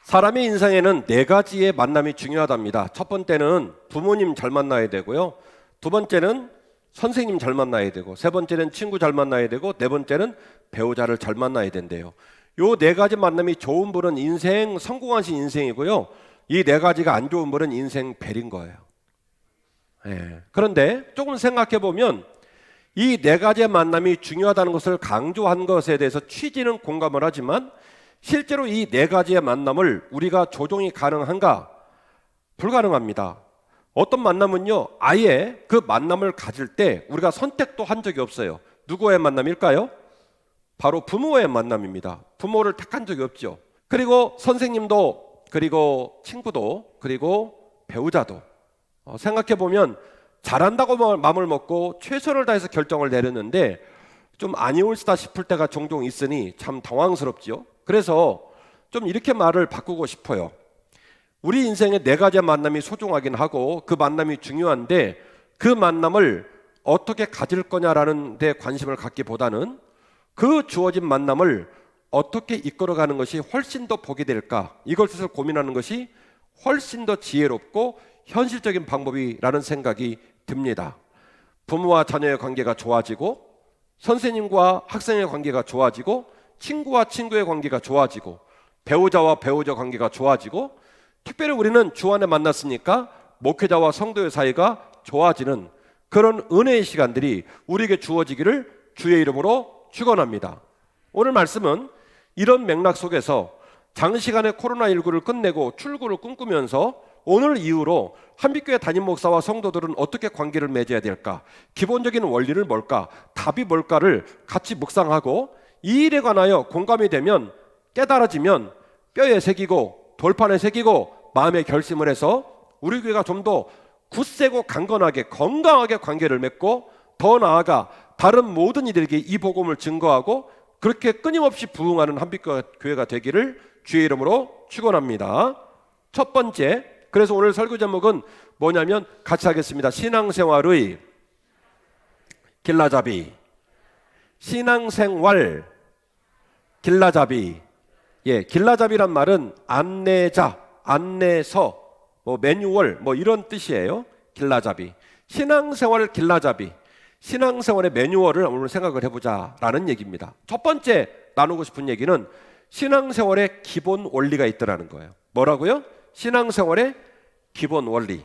사람의 인생에는 네 가지의 만남이 중요하답니다. 첫 번째는 부모님 잘 만나야 되고요. 두 번째는 선생님 잘 만나야 되고, 세 번째는 친구 잘 만나야 되고, 네 번째는 배우자를 잘 만나야 된대요. 요 네 가지 만남이 좋은 분은 인생 성공하신 인생이고요. 이 네 가지가 안 좋은 분은 인생 벨인 거예요. 그런데 조금 생각해 보면 이 네 가지의 만남이 중요하다는 것을 강조한 것에 대해서 취지는 공감을 하지만 실제로 이 네 가지의 만남을 우리가 조정이 가능한가? 불가능합니다. 어떤 만남은요, 아예 그 만남을 가질 때 우리가 선택도 한 적이 없어요. 누구의 만남일까요? 바로 부모의 만남입니다. 부모를 택한 적이 없죠. 그리고 선생님도, 그리고 친구도, 그리고 배우자도 생각해 보면 잘한다고 마음을 먹고 최선을 다해서 결정을 내렸는데 좀 아니올시다 싶을 때가 종종 있으니 참 당황스럽지요. 그래서 좀 이렇게 말을 바꾸고 싶어요. 우리 인생에 네 가지의 만남이 소중하긴 하고 그 만남이 중요한데 그 만남을 어떻게 가질 거냐라는 데 관심을 갖기보다는 그 주어진 만남을 어떻게 이끌어가는 것이 훨씬 더 복이 될까, 이것을 고민하는 것이 훨씬 더 지혜롭고 현실적인 방법이라는 생각이 듭니다. 부모와 자녀의 관계가 좋아지고, 선생님과 학생의 관계가 좋아지고, 친구와 친구의 관계가 좋아지고, 배우자와 배우자 관계가 좋아지고, 특별히 우리는 주 안에 만났으니까 목회자와 성도의 사이가 좋아지는 그런 은혜의 시간들이 우리에게 주어지기를 주의 이름으로 축원합니다. 오늘 말씀은 이런 맥락 속에서 장시간의 코로나19를 끝내고 출구를 꿈꾸면서 오늘 이후로 한빛교회 담임 목사와 성도들은 어떻게 관계를 맺어야 될까? 기본적인 원리를 뭘까? 답이 뭘까를 같이 묵상하고 이 일에 관하여 공감이 되면, 깨달아지면 뼈에 새기고 돌판에 새기고 마음에 결심을 해서 우리 교회가 좀 더 굳세고 강건하게 건강하게 관계를 맺고 더 나아가 다른 모든 이들에게 이 복음을 증거하고 그렇게 끊임없이 부흥하는 한빛교회가 되기를 주의 이름으로 축원합니다. 첫 번째, 그래서 오늘 설교 제목은 뭐냐면 같이 하겠습니다. 신앙생활의 길라잡이. 신앙생활 길라잡이. 길라잡이란 말은 안내자, 안내서, 매뉴얼 이런 뜻이에요. 길라잡이. 신앙생활 길라잡이. 신앙생활의 매뉴얼을 오늘 생각을 해보자라는 얘기입니다. 첫 번째 나누고 싶은 얘기는 신앙생활의 기본 원리가 있더라는 거예요. 뭐라고요? 신앙생활의 기본 원리.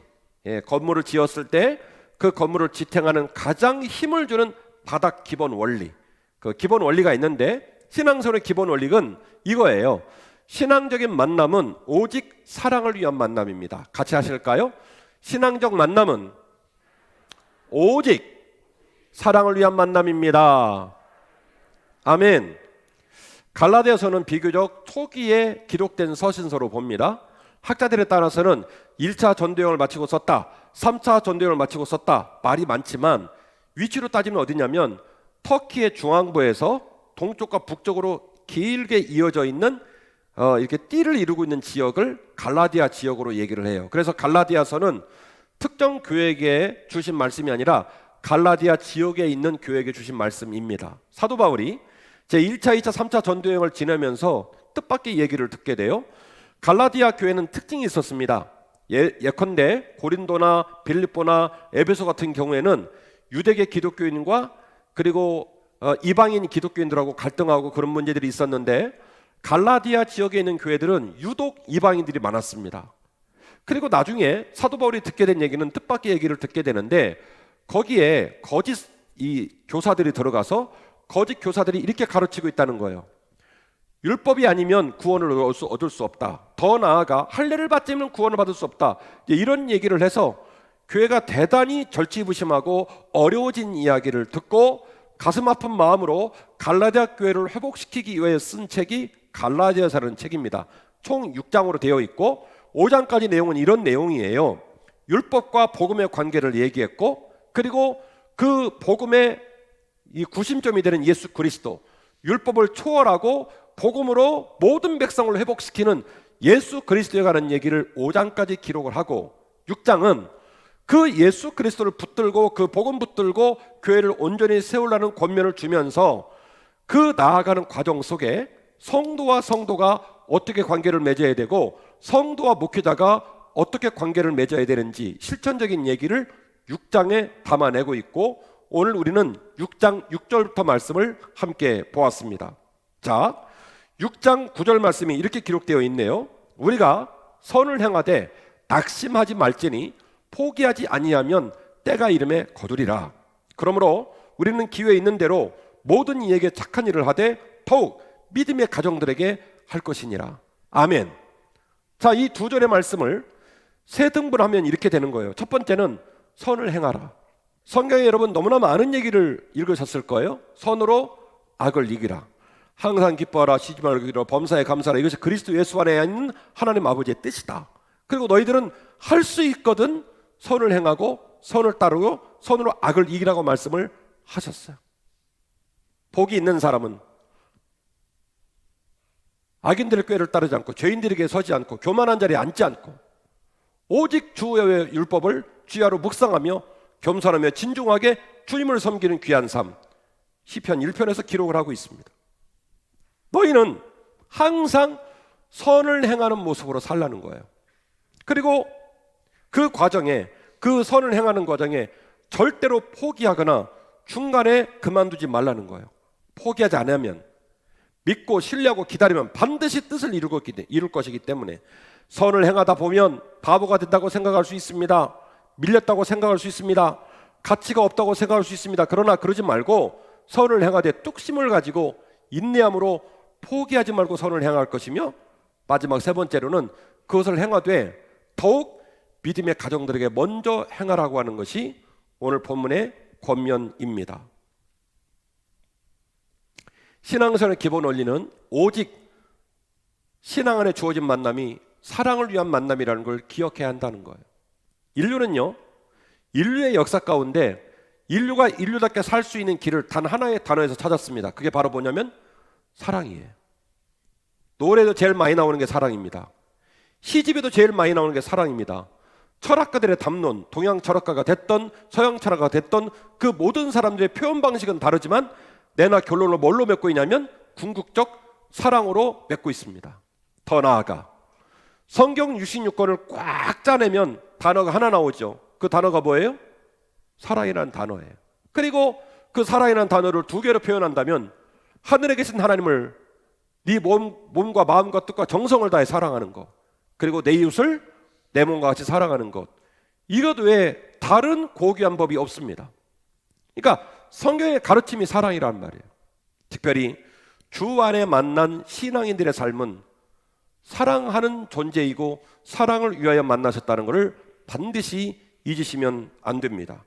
건물을 지었을 때 그 건물을 지탱하는 가장 힘을 주는 바닥 기본 원리. 그 기본 원리가 있는데 신앙생활의 기본 원리는 이거예요. 신앙적인 만남은 오직 사랑을 위한 만남입니다. 같이 하실까요? 신앙적 만남은 오직 사랑을 위한 만남입니다. 아멘. 갈라디아서는 비교적 초기에 기록된 서신서로 봅니다. 학자들에 따라서는 1차 전도여행을 마치고 썼다, 3차 전도여행을 마치고 썼다, 말이 많지만 위치로 따지면 어디냐면 터키의 중앙부에서 동쪽과 북쪽으로 길게 이어져 있는 이렇게 띠를 이루고 있는 지역을 갈라디아 지역으로 얘기를 해요. 그래서 갈라디아서는 특정 교회에게 주신 말씀이 아니라 갈라디아 지역에 있는 교회에게 주신 말씀입니다. 사도 바울이 제1차, 2차, 3차 전도여행을 지내면서 뜻밖의 얘기를 듣게 돼요. 갈라디아 교회는 특징이 있었습니다. 예컨대 고린도나 빌립보나 에베소 같은 경우에는 유대계 기독교인과 그리고 이방인 기독교인들하고 갈등하고 그런 문제들이 있었는데 갈라디아 지역에 있는 교회들은 유독 이방인들이 많았습니다. 그리고 나중에 사도 바울이 듣게 된 얘기는 뜻밖의 얘기를 듣게 되는데 거기에 거짓 교사들이 들어가서 거짓 교사들이 이렇게 가르치고 있다는 거예요. 율법이 아니면 구원을 얻을 수 없다. 더 나아가 할례를 받지 않으면 구원을 받을 수 없다. 이런 얘기를 해서 교회가 대단히 절치부심하고 어려워진 이야기를 듣고 가슴 아픈 마음으로 갈라디아 교회를 회복시키기 위해 쓴 책이 갈라디아서라는 책입니다. 총 6장으로 되어 있고 5장까지 내용은 이런 내용이에요. 율법과 복음의 관계를 얘기했고, 그리고 그 복음의 이 구심점이 되는 예수 그리스도, 율법을 초월하고 복음으로 모든 백성을 회복시키는 예수 그리스도에 관한 얘기를 5장까지 기록을 하고 6장은 그 예수 그리스도를 붙들고 그 복음 붙들고 교회를 온전히 세우려는 권면을 주면서 그 나아가는 과정 속에 성도와 성도가 어떻게 관계를 맺어야 되고 성도와 목회자가 어떻게 관계를 맺어야 되는지 실천적인 얘기를 6장에 담아내고 있고, 오늘 우리는 6장 6절부터 말씀을 함께 보았습니다. 자, 6장 9절 말씀이 이렇게 기록되어 있네요. 우리가 선을 행하되 낙심하지 말지니 포기하지 아니하면 때가 이름에 거두리라. 그러므로 우리는 기회 있는 대로 모든 이에게 착한 일을 하되 더욱 믿음의 가정들에게 할 것이니라. 아멘. 자, 이 두 절의 말씀을 세 등분하면 이렇게 되는 거예요. 첫 번째는 선을 행하라. 성경에 여러분 너무나 많은 얘기를 읽으셨을 거예요. 선으로 악을 이기라, 항상 기뻐하라, 쉬지 말고 기도하라, 범사에 감사하라. 이것이 그리스도 예수 안에 있는 하나님 아버지의 뜻이다. 그리고 너희들은 할 수 있거든 선을 행하고 선을 따르고 선으로 악을 이기라고 말씀을 하셨어요. 복이 있는 사람은 악인들의 꾀를 따르지 않고 죄인들에게 서지 않고 교만한 자리에 앉지 않고 오직 주의 율법을 주야로 묵상하며 겸손하며 진중하게 주님을 섬기는 귀한 삶, 시편 1편에서 기록을 하고 있습니다. 너희는 항상 선을 행하는 모습으로 살라는 거예요. 그리고 그 과정에, 그 선을 행하는 과정에 절대로 포기하거나 중간에 그만두지 말라는 거예요. 포기하지 않으면, 믿고 신뢰하고 기다리면 반드시 뜻을 이룰 것이기 때문에 선을 행하다 보면 바보가 된다고 생각할 수 있습니다. 밀렸다고 생각할 수 있습니다. 가치가 없다고 생각할 수 있습니다. 그러나 그러지 말고 선을 행하되 뚝심을 가지고 인내함으로 포기하지 말고 선을 행할 것이며, 마지막 세 번째로는 그것을 행하되 더욱 믿음의 가정들에게 먼저 행하라고 하는 것이 오늘 본문의 권면입니다. 신앙생활의 기본 원리는 오직 신앙 안에 주어진 만남이 사랑을 위한 만남이라는 걸 기억해야 한다는 거예요. 인류는요, 인류의 역사 가운데 인류가 인류답게 살 수 있는 길을 단 하나의 단어에서 찾았습니다. 그게 바로 뭐냐면 사랑이에요. 노래도 제일 많이 나오는 게 사랑입니다. 시집에도 제일 많이 나오는 게 사랑입니다. 철학가들의 담론, 동양 철학가가 됐던 서양 철학가가 됐던 그 모든 사람들의 표현 방식은 다르지만 내나 결론을 뭘로 맺고 있냐면 궁극적 사랑으로 맺고 있습니다. 더 나아가 성경 66권을 꽉 짜내면 단어가 하나 나오죠. 그 단어가 뭐예요? 사랑이라는 단어예요. 그리고 그 사랑이라는 단어를 두 개로 표현한다면 하늘에 계신 하나님을 네 몸과 마음과 뜻과 정성을 다해 사랑하는 것, 그리고 내 이웃을 내 몸과 같이 사랑하는 것, 이것 외에 다른 고귀한 법이 없습니다. 그러니까 성경의 가르침이 사랑이란 말이에요. 특별히 주 안에 만난 신앙인들의 삶은 사랑하는 존재이고 사랑을 위하여 만나셨다는 것을 반드시 잊으시면 안 됩니다.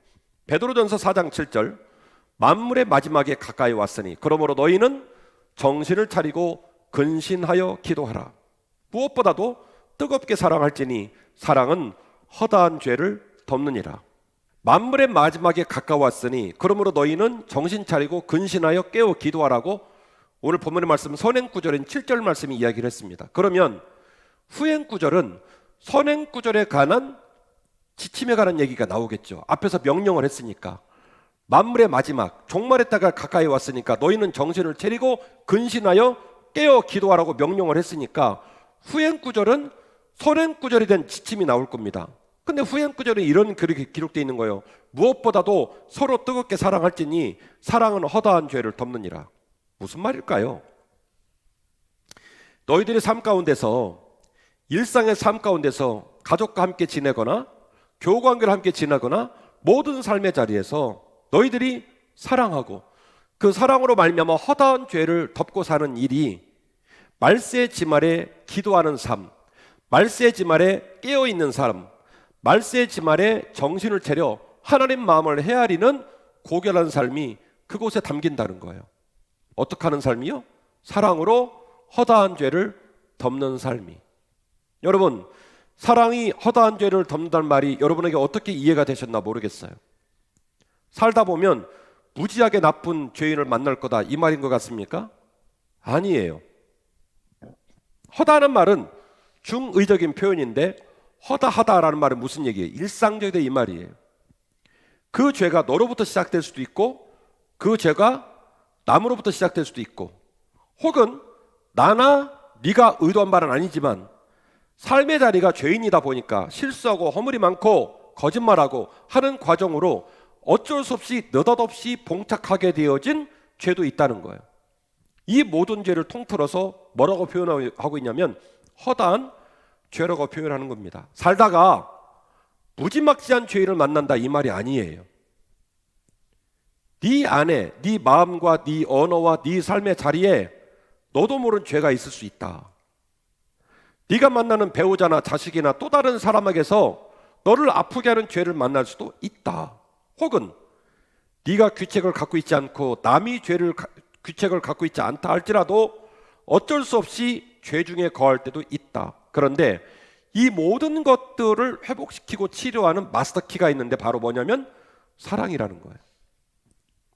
베드로전서 4장 7절, 만물의 마지막에 가까이 왔으니 그러므로 너희는 정신을 차리고 근신하여 기도하라. 무엇보다도 뜨겁게 사랑할지니 사랑은 허다한 죄를 덮느니라. 만물의 마지막에 가까웠으니 그러므로 너희는 정신 차리고 근신하여 깨어 기도하라고 오늘 본문의 말씀 선행구절인 7절 말씀이 이야기를 했습니다. 그러면 후행구절은 선행구절에 관한 지침에 관한 얘기가 나오겠죠. 앞에서 명령을 했으니까, 만물의 마지막 종말의 때가 가까이 왔으니까 너희는 정신을 차리고 근신하여 깨어 기도하라고 명령을 했으니까 후행구절은 선행구절에 대한 지침이 나올 겁니다. 근데 후행구절에 이런 글이 기록되어 있는 거예요. 무엇보다도 서로 뜨겁게 사랑할지니 사랑은 허다한 죄를 덮느니라. 무슨 말일까요? 너희들의 삶 가운데서, 일상의 삶 가운데서 가족과 함께 지내거나 교우관계를 함께 지내거나 모든 삶의 자리에서 너희들이 사랑하고 그 사랑으로 말미암아 허다한 죄를 덮고 사는 일이 말세 지말에 기도하는 삶, 말세 지말에 깨어있는 삶, 말세 지말에 정신을 차려 하나님 마음을 헤아리는 고결한 삶이 그곳에 담긴다는 거예요. 어떻게 하는 삶이요? 사랑으로 허다한 죄를 덮는 삶이. 여러분, 사랑이 허다한 죄를 덮는다는 말이 여러분에게 어떻게 이해가 되셨나 모르겠어요. 살다 보면 무지하게 나쁜 죄인을 만날 거다, 이 말인 것 같습니까? 아니에요. 허다하는 말은 중의적인 표현인데 허다하다라는 말은 무슨 얘기예요? 일상적이다, 이 말이에요. 그 죄가 너로부터 시작될 수도 있고 그 죄가 남으로부터 시작될 수도 있고, 혹은 나나 네가 의도한 바는 아니지만 삶의 자리가 죄인이다 보니까 실수하고 허물이 많고 거짓말하고 하는 과정으로 어쩔 수 없이 느닷없이 봉착하게 되어진 죄도 있다는 거예요. 이 모든 죄를 통틀어서 뭐라고 표현하고 있냐면 허다한 죄라고 표현하는 겁니다. 살다가 무지막지한 죄를 만난다 이 말이 아니에요. 네 안에 네 마음과 네 언어와 네 삶의 자리에 너도 모르는 죄가 있을 수 있다. 네가 만나는 배우자나 자식이나 또 다른 사람에게서 너를 아프게 하는 죄를 만날 수도 있다. 혹은 네가 규칙을 갖고 있지 않고 남이 규칙을 갖고 있지 않다 할지라도 어쩔 수 없이 죄 중에 거할 때도 있다. 그런데 이 모든 것들을 회복시키고 치료하는 마스터키가 있는데 바로 뭐냐면 사랑이라는 거예요.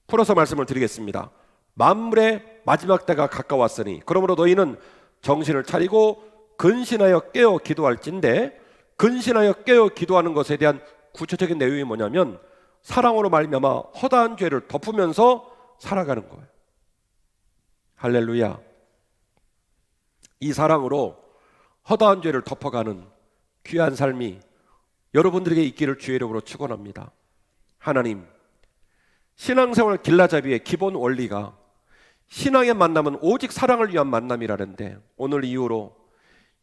풀어서 말씀을 드리겠습니다. 만물의 마지막 때가 가까웠으니 그러므로 너희는 정신을 차리고 근신하여 깨어 기도할진대. 근신하여 깨어 기도하는 것에 대한 구체적인 내용이 뭐냐면 사랑으로 말미암아 허다한 죄를 덮으면서 살아가는 거예요. 할렐루야. 이 사랑으로 허다한 죄를 덮어가는 귀한 삶이 여러분들에게 있기를 주의 이름으로 축원합니다. 하나님, 신앙생활 길라잡이의 기본 원리가 신앙의 만남은 오직 사랑을 위한 만남이라는데 오늘 이후로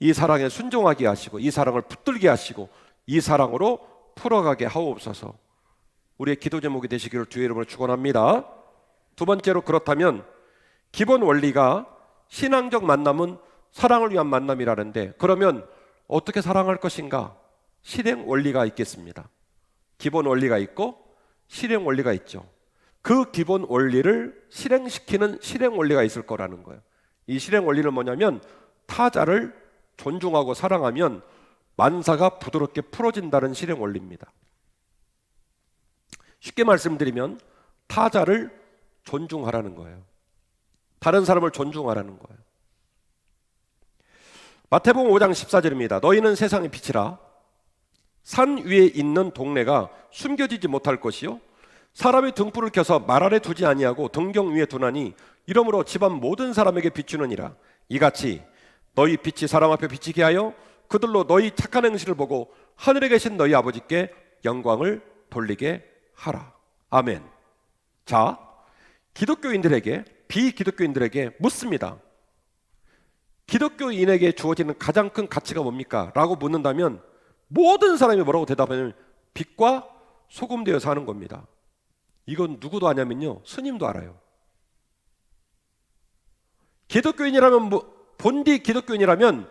이 사랑에 순종하게 하시고 이 사랑을 붙들게 하시고 이 사랑으로 풀어가게 하옵소서. 우리의 기도 제목이 되시기를 주의 이름으로 축원합니다. 두 번째로, 그렇다면 기본 원리가 신앙적 만남은 사랑을 위한 만남이라는데 그러면 어떻게 사랑할 것인가? 실행 원리가 있겠습니다. 기본 원리가 있고 실행 원리가 있죠. 그 기본 원리를 실행시키는 실행 원리가 있을 거라는 거예요. 이 실행 원리는 뭐냐면 타자를 존중하고 사랑하면 만사가 부드럽게 풀어진다는 실행 원리입니다. 쉽게 말씀드리면 타자를 존중하라는 거예요. 다른 사람을 존중하라는 거예요. 마태복음 5장 14절입니다. 너희는 세상의 빛이라. 산 위에 있는 동네가 숨겨지지 못할 것이요 사람이 등불을 켜서 말 아래 두지 아니하고 등경 위에 두나니 이러므로 집안 모든 사람에게 비추느니라. 이같이 너희 빛이 사람 앞에 비치게 하여 그들로 너희 착한 행실을 보고 하늘에 계신 너희 아버지께 영광을 돌리게 하라. 아멘. 자, 기독교인들에게, 비기독교인들에게 묻습니다. 기독교인에게 주어지는 가장 큰 가치가 뭡니까? 라고 묻는다면 모든 사람이 뭐라고 대답하냐면 빛과 소금 되어 사는 겁니다. 이건 누구도 아냐면요, 스님도 알아요. 기독교인이라면 본디 기독교인이라면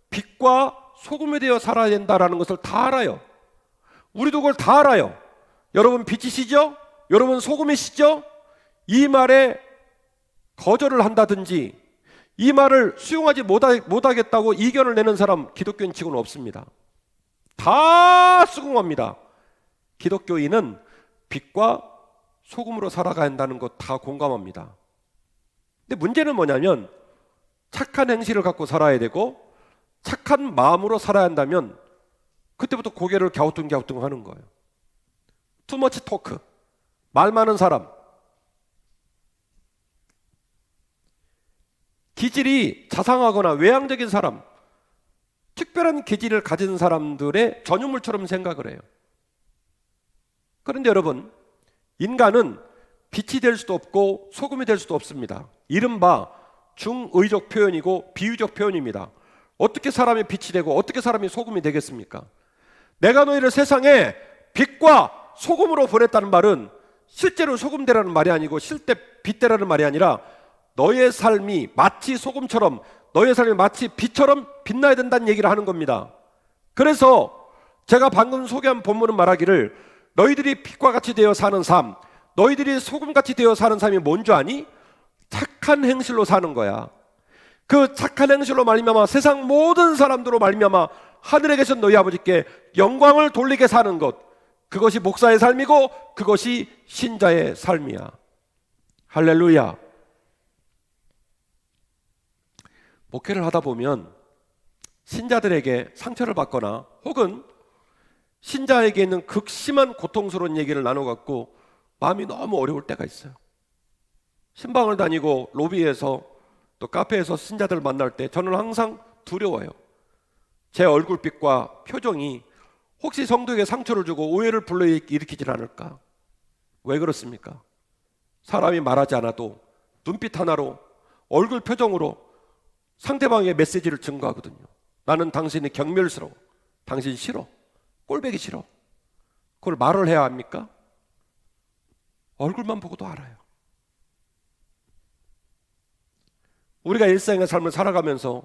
빛과 소금이 되어 살아야 된다라는 것을 다 알아요. 우리도 그걸 다 알아요. 여러분 빛이시죠? 여러분 소금이시죠? 이 말에 거절을 한다든지 이 말을 수용하지 못하겠다고 이견을 내는 사람 기독교인 치고는 없습니다. 다 수긍합니다. 기독교인은 빛과 소금으로 살아가야 한다는 것 다 공감합니다. 근데 문제는 뭐냐면 착한 행실을 갖고 살아야 되고 착한 마음으로 살아야 한다면 그때부터 고개를 갸우뚱갸우뚱 하는 거예요. 투머치 토크, 말 많은 사람, 기질이 자상하거나 외향적인 사람, 특별한 기질을 가진 사람들의 전유물처럼 생각을 해요. 그런데 여러분, 인간은 빛이 될 수도 없고 소금이 될 수도 없습니다. 이른바 중의적 표현이고 비유적 표현입니다. 어떻게 사람이 빛이 되고 어떻게 사람이 소금이 되겠습니까? 내가 너희를 세상에 빛과 소금으로 보냈다는 말은 실제로 소금 되라는 말이 아니고 실제 빛 되라는 말이 아니라 너의 삶이 마치 소금처럼, 너의 삶이 마치 빛처럼 빛나야 된다는 얘기를 하는 겁니다. 그래서 제가 방금 소개한 본문은 말하기를 너희들이 빛과 같이 되어 사는 삶, 너희들이 소금같이 되어 사는 삶이 뭔 줄 아니? 착한 행실로 사는 거야. 그 착한 행실로 말미암아 세상 모든 사람들로 말미암아 하늘에 계신 너희 아버지께 영광을 돌리게 사는 것, 그것이 목사의 삶이고 그것이 신자의 삶이야. 할렐루야. 목회를 하다 보면 신자들에게 상처를 받거나 혹은 신자에게 있는 극심한 고통스러운 얘기를 나눠갖고 마음이 너무 어려울 때가 있어요. 신방을 다니고 로비에서 또 카페에서 신자들 만날 때 저는 항상 두려워요. 제 얼굴빛과 표정이 혹시 성도에게 상처를 주고 오해를 불러일으키질 않을까? 왜 그렇습니까? 사람이 말하지 않아도 눈빛 하나로, 얼굴 표정으로 상대방의 메시지를 증거하거든요. 나는 당신이 경멸스러워, 당신 싫어, 꼴보기 싫어. 그걸 말을 해야 합니까? 얼굴만 보고도 알아요. 우리가 일상의 삶을 살아가면서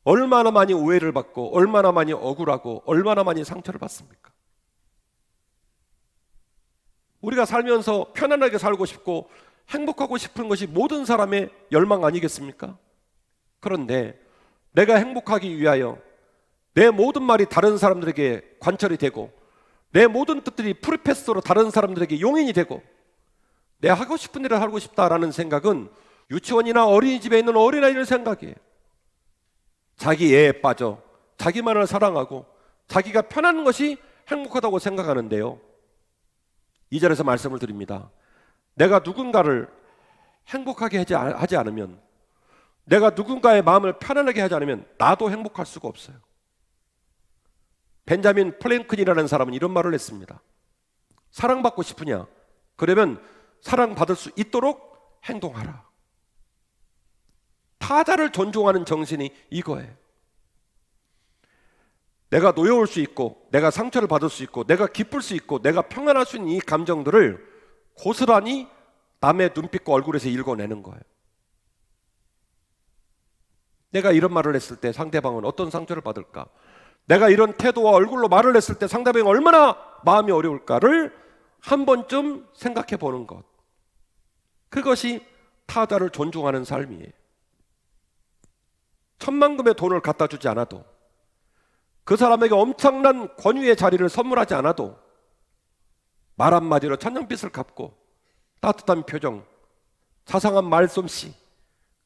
얼마나 많이 오해를 받고 얼마나 많이 억울하고 얼마나 많이 상처를 받습니까? 우리가 살면서 편안하게 살고 싶고 행복하고 싶은 것이 모든 사람의 열망 아니겠습니까? 그런데 내가 행복하기 위하여 내 모든 말이 다른 사람들에게 관철이 되고 내 모든 뜻들이 프리패스로 다른 사람들에게 용인이 되고 내 하고 싶은 일을 하고 싶다라는 생각은 유치원이나 어린이집에 있는 어린아이들 생각이에요. 자기 애에 빠져 자기만을 사랑하고 자기가 편한 것이 행복하다고 생각하는데요, 이 자리에서 말씀을 드립니다. 내가 누군가를 행복하게 하지 않으면, 내가 누군가의 마음을 편안하게 하지 않으면 나도 행복할 수가 없어요. 벤자민 프랭클린이라는 사람은 이런 말을 했습니다. 사랑받고 싶으냐? 그러면 사랑받을 수 있도록 행동하라. 타자를 존중하는 정신이 이거예요. 내가 노여울 수 있고 내가 상처를 받을 수 있고 내가 기쁠 수 있고 내가 평안할 수 있는 이 감정들을 고스란히 남의 눈빛과 얼굴에서 읽어내는 거예요. 내가 이런 말을 했을 때 상대방은 어떤 상처를 받을까? 내가 이런 태도와 얼굴로 말을 했을 때 상대방이 얼마나 마음이 어려울까를 한 번쯤 생각해 보는 것, 그것이 타자를 존중하는 삶이에요. 천만금의 돈을 갖다 주지 않아도, 그 사람에게 엄청난 권위의 자리를 선물하지 않아도 말 한마디로 천냥빚을 갚고 따뜻한 표정, 자상한 말솜씨,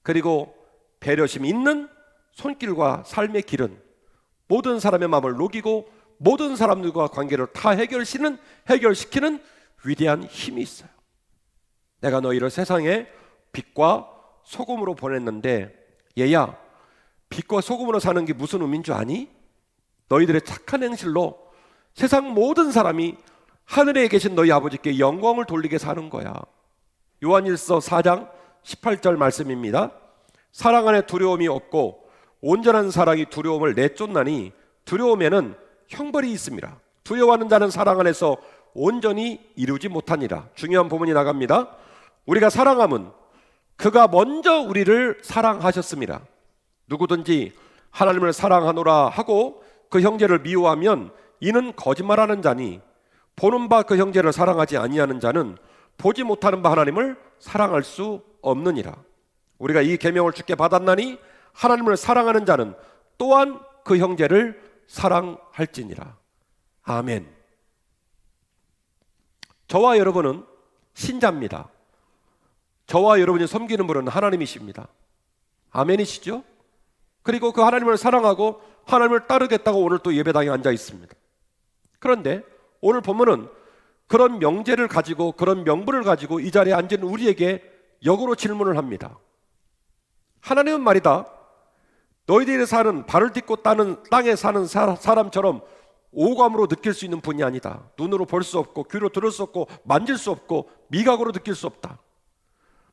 그리고 배려심 있는 손길과 삶의 길은 모든 사람의 마음을 녹이고 모든 사람들과 관계를 다 해결시키는 위대한 힘이 있어요. 내가 너희를 세상에 빛과 소금으로 보냈는데, 얘야, 빛과 소금으로 사는 게 무슨 의미인 줄 아니? 너희들의 착한 행실로 세상 모든 사람이 하늘에 계신 너희 아버지께 영광을 돌리게 사는 거야. 요한일서 4장 18절 말씀입니다. 사랑 안에 두려움이 없고 온전한 사랑이 두려움을 내쫓나니 두려움에는 형벌이 있습니다. 두려워하는 자는 사랑 안에서 온전히 이루지 못하니라. 중요한 부분이 나갑니다. 우리가 사랑함은 그가 먼저 우리를 사랑하셨습니다. 누구든지 하나님을 사랑하노라 하고 그 형제를 미워하면 이는 거짓말하는 자니 보는 바 그 형제를 사랑하지 아니하는 자는 보지 못하는 바 하나님을 사랑할 수 없느니라. 우리가 이 계명을 주께 받았나니 하나님을 사랑하는 자는 또한 그 형제를 사랑할지니라. 아멘. 저와 여러분은 신자입니다. 저와 여러분이 섬기는 분은 하나님이십니다. 아멘이시죠? 그리고 그 하나님을 사랑하고 하나님을 따르겠다고 오늘 또 예배당에 앉아 있습니다. 그런데 오늘 본문은 그런 명제를 가지고, 그런 명분을 가지고 이 자리에 앉은 우리에게 역으로 질문을 합니다. 하나님은 말이다, 너희들이 사는, 발을 딛고 땅에 사는 사람처럼 오감으로 느낄 수 있는 분이 아니다. 눈으로 볼 수 없고 귀로 들을 수 없고 만질 수 없고 미각으로 느낄 수 없다.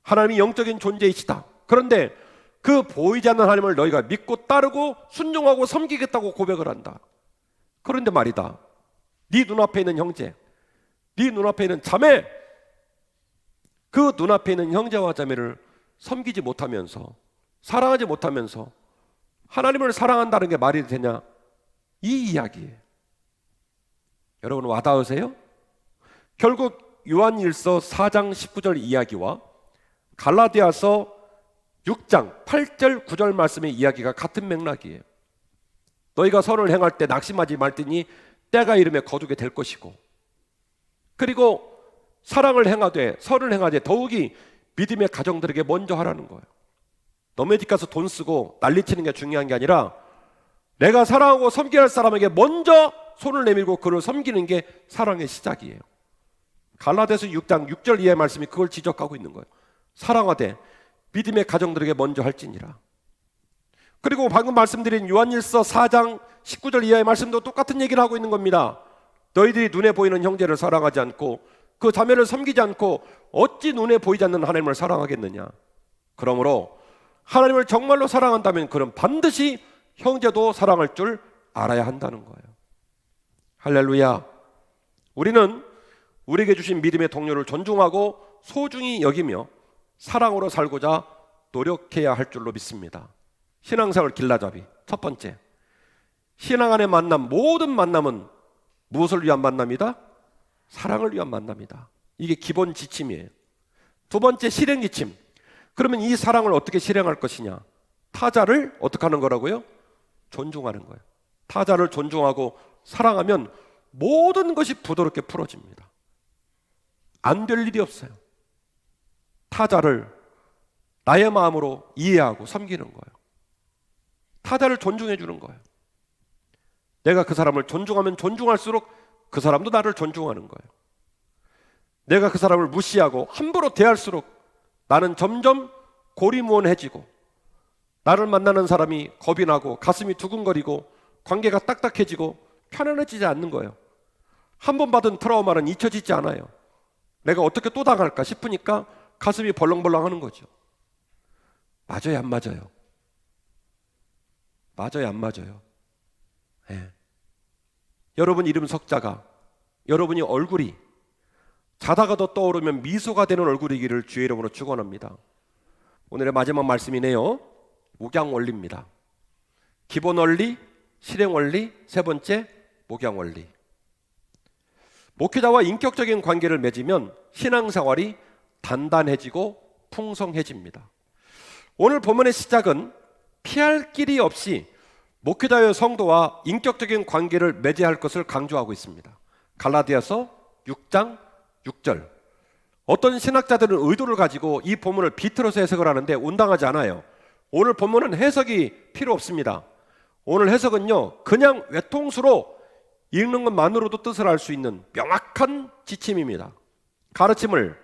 하나님이 영적인 존재이시다. 그런데 그 보이지 않는 하나님을 너희가 믿고 따르고 순종하고 섬기겠다고 고백을 한다. 그런데 말이다, 네 눈앞에 있는 형제, 네 눈앞에 있는 자매, 그 눈앞에 있는 형제와 자매를 섬기지 못하면서, 사랑하지 못하면서 하나님을 사랑한다는 게 말이 되냐? 이 이야기예요. 여러분 와닿으세요? 결국 요한일서 4장 19절 이야기와 갈라디아서 6장 8절 9절 말씀의 이야기가 같은 맥락이에요. 너희가 선을 행할 때 낙심하지 말더니 때가 이르매 거두게 될 것이고, 그리고 사랑을 행하되 선을 행하되 더욱이 믿음의 가정들에게 먼저 하라는 거예요. 너네 집 가서 돈 쓰고 난리치는 게 중요한 게 아니라 내가 사랑하고 섬겨야 할 사람에게 먼저 손을 내밀고 그를 섬기는 게 사랑의 시작이에요. 갈라디아서 6장 6절 이하의 말씀이 그걸 지적하고 있는 거예요. 사랑하되 믿음의 가정들에게 먼저 할지니라. 그리고 방금 말씀드린 요한일서 4장 19절 이하의 말씀도 똑같은 얘기를 하고 있는 겁니다. 너희들이 눈에 보이는 형제를 사랑하지 않고 그 자매를 섬기지 않고 어찌 눈에 보이지 않는 하나님을 사랑하겠느냐. 그러므로 하나님을 정말로 사랑한다면 그는 반드시 형제도 사랑할 줄 알아야 한다는 거예요. 할렐루야. 우리는 우리에게 주신 믿음의 동료를 존중하고 소중히 여기며 사랑으로 살고자 노력해야 할 줄로 믿습니다. 신앙생활 길라잡이 첫 번째, 신앙 안의 만남, 모든 만남은 무엇을 위한 만남이다? 사랑을 위한 만남이다. 이게 기본 지침이에요. 두 번째, 실행 지침. 그러면 이 사랑을 어떻게 실행할 것이냐? 타자를 어떻게 하는 거라고요? 존중하는 거예요. 타자를 존중하고 사랑하면 모든 것이 부드럽게 풀어집니다. 안 될 일이 없어요. 타자를 나의 마음으로 이해하고 섬기는 거예요. 타자를 존중해 주는 거예요. 내가 그 사람을 존중하면 존중할수록 그 사람도 나를 존중하는 거예요. 내가 그 사람을 무시하고 함부로 대할수록 나는 점점 고리무원해지고 나를 만나는 사람이 겁이 나고 가슴이 두근거리고 관계가 딱딱해지고 편안해지지 않는 거예요. 한 번 받은 트라우마는 잊혀지지 않아요. 내가 어떻게 또 당할까 싶으니까 가슴이 벌렁벌렁 하는 거죠. 맞아요, 안 맞아요? 맞아요, 안 맞아요? 네. 여러분 이름 석자가, 여러분이 얼굴이 자다가도 떠오르면 미소가 되는 얼굴이기를 주의 이름으로 축원합니다. 오늘의 마지막 말씀이네요. 목양원리입니다. 기본 원리, 실행 원리, 세 번째 목양원리. 목회자와 인격적인 관계를 맺으면 신앙생활이 단단해지고 풍성해집니다. 오늘 본문의 시작은 피할 길이 없이 목회자의 성도와 인격적인 관계를 맺어야 할 것을 강조하고 있습니다. 갈라디아서 6장 6절. 어떤 신학자들은 의도를 가지고 이 본문을 비틀어서 해석을 하는데 온당하지 않아요. 오늘 본문은 해석이 필요 없습니다. 오늘 해석은요, 그냥 외통수로 읽는 것만으로도 뜻을 알 수 있는 명확한 지침입니다. 가르침을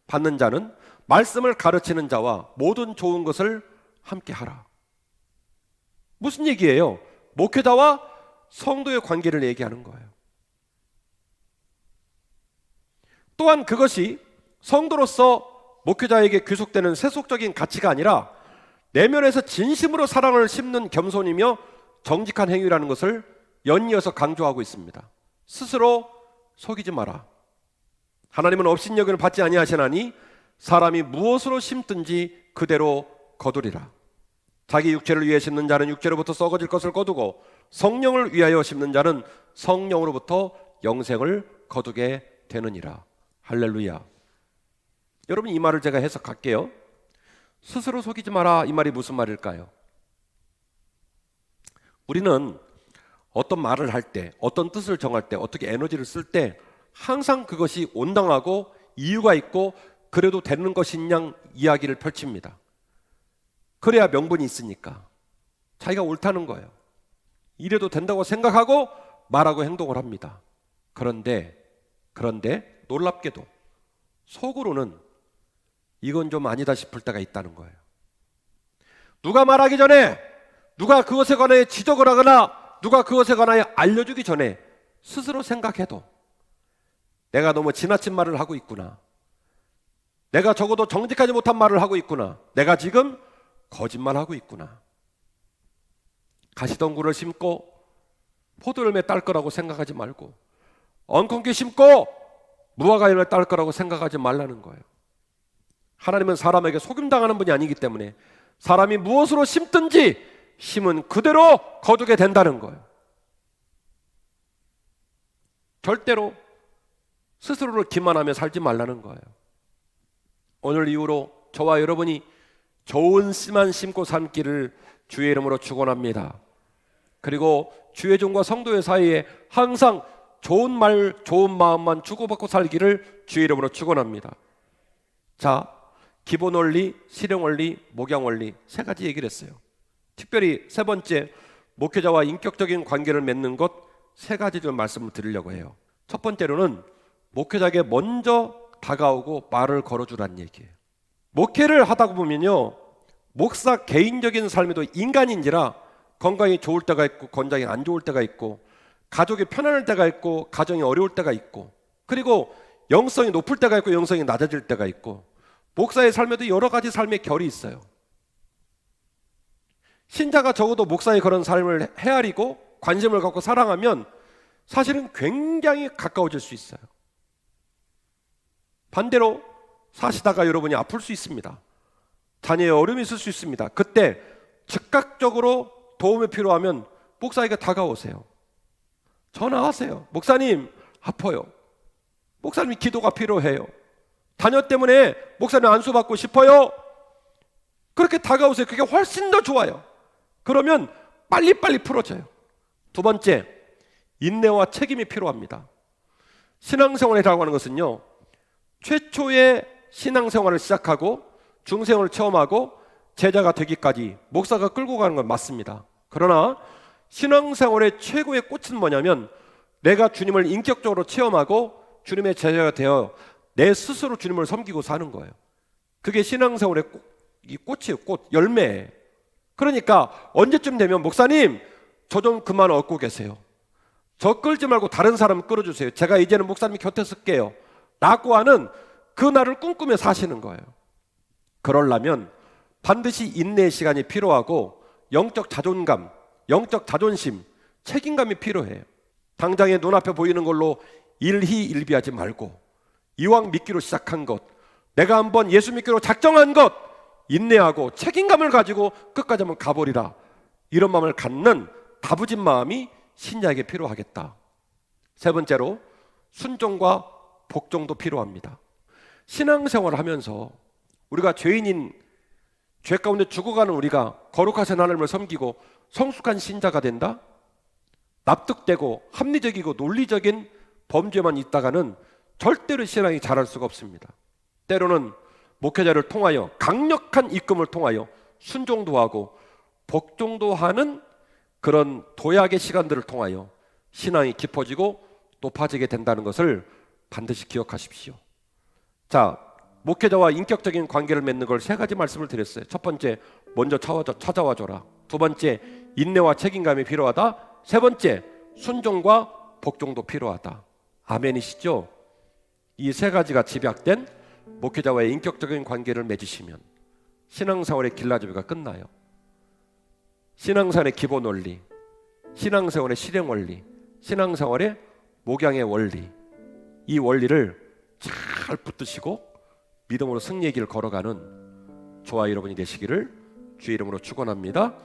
받는 자는 말씀을 가르치는 자와 모든 좋은 것을 함께 하라. 무슨 얘기예요? 목회자와 성도의 관계를 얘기하는 거예요. 또한 그것이 성도로서 목회자에게 귀속되는 세속적인 가치가 아니라 내면에서 진심으로 사랑을 심는 겸손이며 정직한 행위라는 것을 연이어서 강조하고 있습니다. 스스로 속이지 마라. 하나님은 업신여김을 받지 아니하시나니 사람이 무엇으로 심든지 그대로 거두리라. 자기 육체를 위해 심는 자는 육체로부터 썩어질 것을 거두고 성령을 위하여 심는 자는 성령으로부터 영생을 거두게 되느니라. 할렐루야. 여러분, 이 말을 제가 해석할게요. 스스로 속이지 마라, 이 말이 무슨 말일까요? 우리는 어떤 말을 할 때, 어떤 뜻을 정할 때, 어떻게 에너지를 쓸 때 항상 그것이 온당하고 이유가 있고 그래도 되는 것인 양 이야기를 펼칩니다. 그래야 명분이 있으니까. 자기가 옳다는 거예요. 이래도 된다고 생각하고 말하고 행동을 합니다. 그런데 놀랍게도 속으로는 이건 좀 아니다 싶을 때가 있다는 거예요. 누가 말하기 전에, 누가 그것에 관해 지적을 하거나 누가 그것에 관하여 알려주기 전에 스스로 생각해도 내가 너무 지나친 말을 하고 있구나, 내가 적어도 정직하지 못한 말을 하고 있구나, 내가 지금 거짓말하고 있구나. 가시덩굴을 심고 포도열매 딸 거라고 생각하지 말고 엉겅퀴 심고 무화과 열매 딸 거라고 생각하지 말라는 거예요. 하나님은 사람에게 속임당하는 분이 아니기 때문에 사람이 무엇으로 심든지 심은 그대로 거두게 된다는 거예요. 절대로 스스로를 기만하며 살지 말라는 거예요. 오늘 이후로 저와 여러분이 좋은 씨만 심고 삶기를 주의 이름으로 축원합니다. 그리고 주의 종과 성도의 사이에 항상 좋은 말, 좋은 마음만 주고받고 살기를 주의 이름으로 축원합니다. 자, 기본 원리, 실행 원리, 목양 원리 세 가지 얘기를 했어요. 특별히 세 번째, 목회자와 인격적인 관계를 맺는 것 세 가지 좀 말씀을 드리려고 해요. 첫 번째로는 목회자에게 먼저 다가오고 말을 걸어주라는 얘기예요. 목회를 하다 보면요, 목사 개인적인 삶에도 인간인지라 건강이 좋을 때가 있고 건강이 안 좋을 때가 있고 가족이 편안할 때가 있고 가정이 어려울 때가 있고 그리고 영성이 높을 때가 있고 영성이 낮아질 때가 있고 목사의 삶에도 여러 가지 삶의 결이 있어요. 신자가 적어도 목사의 그런 삶을 헤아리고 관심을 갖고 사랑하면 사실은 굉장히 가까워질 수 있어요. 반대로 사시다가 여러분이 아플 수 있습니다. 자녀의 어려움이 있을 수 있습니다. 그때 즉각적으로 도움이 필요하면 목사에게 다가오세요. 전화하세요. 목사님 아파요. 목사님 기도가 필요해요. 자녀 때문에 목사님 안수받고 싶어요. 그렇게 다가오세요. 그게 훨씬 더 좋아요. 그러면 빨리빨리 풀어져요. 두 번째, 인내와 책임이 필요합니다. 신앙생활이라고 하는 것은요, 최초의 신앙생활을 시작하고 중생을 체험하고 제자가 되기까지 목사가 끌고 가는 건 맞습니다. 그러나 신앙생활의 최고의 꽃은 뭐냐면 내가 주님을 인격적으로 체험하고 주님의 제자가 되어 내 스스로 주님을 섬기고 사는 거예요. 그게 신앙생활의 꽃이에요. 꽃, 열매예요. 그러니까 언제쯤 되면 목사님 저 좀 그만 얻고 계세요. 저 끌지 말고 다른 사람 끌어주세요. 제가 이제는 목사님 곁에 쓸게요 라고 하는 그 날을 꿈꾸며 사시는 거예요. 그러려면 반드시 인내의 시간이 필요하고 영적 자존감, 영적 자존심, 책임감이 필요해요. 당장에 눈앞에 보이는 걸로 일희일비하지 말고 이왕 믿기로 시작한 것, 내가 한번 예수 믿기로 작정한 것, 인내하고 책임감을 가지고 끝까지 한번 가버리라, 이런 마음을 갖는 다부진 마음이 신자에게 필요하겠다. 세 번째로 순종과 복종도 필요합니다. 신앙생활을 하면서 우리가 죄인인 죄 가운데 죽어가는 우리가 거룩하신 하나님을 섬기고 성숙한 신자가 된다? 납득되고 합리적이고 논리적인 범죄만 있다가는 절대로 신앙이 자랄 수가 없습니다. 때로는 목회자를 통하여 강력한 입금을 통하여 순종도 하고 복종도 하는 그런 도약의 시간들을 통하여 신앙이 깊어지고 높아지게 된다는 것을 반드시 기억하십시오. 자, 목회자와 인격적인 관계를 맺는 걸 세 가지 말씀을 드렸어요. 첫 번째, 먼저 찾아와 줘라. 두 번째, 인내와 책임감이 필요하다. 세 번째, 순종과 복종도 필요하다. 아멘이시죠? 이 세 가지가 집약된 목회자와의 인격적인 관계를 맺으시면 신앙생활의 길라잡이가 끝나요. 신앙생활의 기본 원리, 신앙생활의 실행 원리, 신앙생활의 목양의 원리, 이 원리를 잘 붙드시고 믿음으로 승리의 길을 걸어가는 저와 여러분이 되시기를 주의 이름으로 축원합니다.